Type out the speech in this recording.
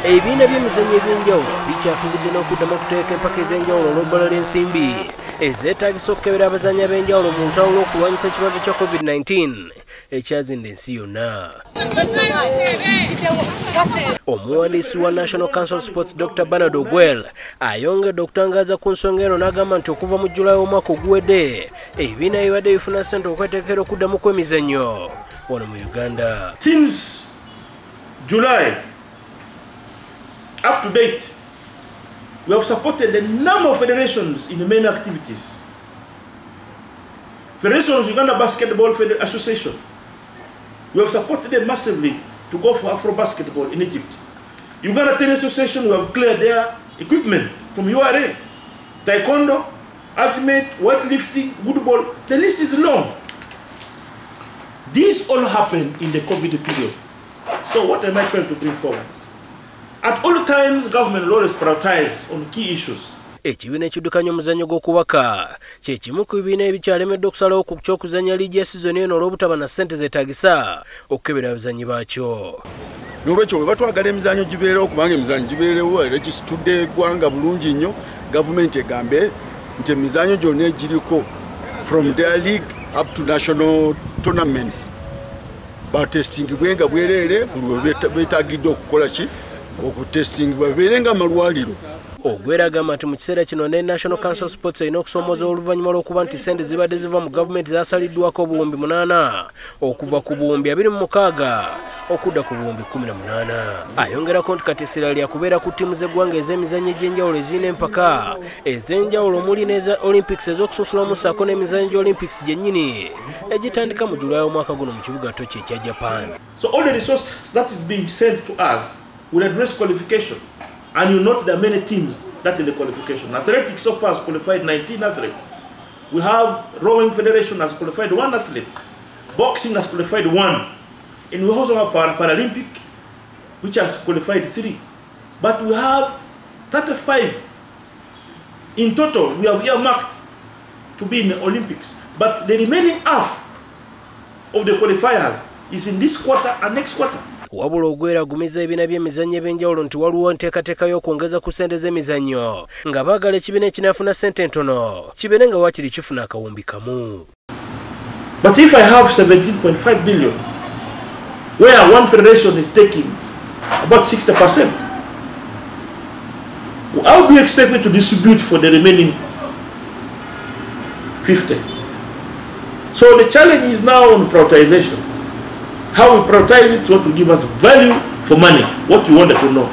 Ebibiina by'emizannyo eby'enjawulo bikyatulidde n'okuddamu okuteeka empaka ez'enjawulo olw'ebbala ly'ensimbi ezeetaagisa okukebera abazannyi ab'enjawulo mu lutalo lw'okulwanyisa ekirwadde kya COVID-19 ekyazinda ensi yonna. Omuwandiisi wa National Council Sports Dr. Bernard Ogwell ayongedde okutangaaza ku nsonga eno n'agamba nti okuva mu Julayi omwaka oguwedde ebibiina bibadde bifuna ssente okweteekera okuddamu kw'emizannyo wano mu Uganda. Since July up to date, we have supported a number of federations in the main activities. Federations, Uganda Basketball Association, we have supported them massively to go for Afro basketball in Egypt. Uganda Tennis Association, we have cleared their equipment from URA. Taekwondo, ultimate, weightlifting, woodball, the list is long. These all happened in the COVID period. So what am I trying to bring forward? At all times, government will always prioritize on key issues. Ekibiina ekiddukanya omuzannyo gw'okubaka kye kimu ku bibiina ebikyalemedde okusalawo ku ky'okuzannya liigi ya sizoni eno olw'obutaba na ssente zeetaagisa okukebera abazannyi baakyo. N'olwekyo bwe batwagala emizannyo gibeerewo kubanga emizannyo gibeerewo era kisitudde eggwanga bulungi nnyo, gavumenti egambe nti emizannyo gyonna egiriko from their league up to national tournaments batestingibwe nga bwereere buli beetaagidde okukola ki okutestingibwa bebeere nga amalwaliro. Ogwera agamba nti mu kiseera kino ne National Council Sports erina okusomooza oluvannyuma lw'okuba nti ssente zibadde ziva mu gavumenti zasaliddwako obuwumbi 8 okuva ku buwumbi 26 okudda ku buwumbi 18. Ayongerako nti kati essira lya kubeera ku ttiimu z'eggwanga ez'emizannyo egy'enjawulo ezirina empaka ez'enjawulo omuli n'eza Olympics ez'okusunsulamu ssaako n'emizannyo gy'Olympics gyennyini egitandika mu Julayi omwaka guno mu kibuga Tokyo ekya Japan. So all the resources that is being sent to us will address qualification. And you note there are many teams that in the qualification. Athletics so far has qualified 19 athletes. We have Rowing Federation has qualified 1 athlete. Boxing has qualified 1. And we also have Paralympic, which has qualified 3. But we have 35. In total, we have earmarked to be in the Olympics. But the remaining half of the qualifiers is in this quarter and next quarter. Wabula Ogwera agumiza ebibiina by'emizannyo eby'enjawulo nti waliwo nteekateeka y'okwongeza ku ssente z'emizannyo nga baagala ekibiina ekinaafuna ssente ntono kibeere nga waakiri kifuna akawumbi kamu. But if I have 17.5 billion, where one federation is taking about 60%, how do you expect me to distribute for the remaining 50? So the challenge is now on prioritization. How we prioritize it, what will give us value for money, what we wanted to know.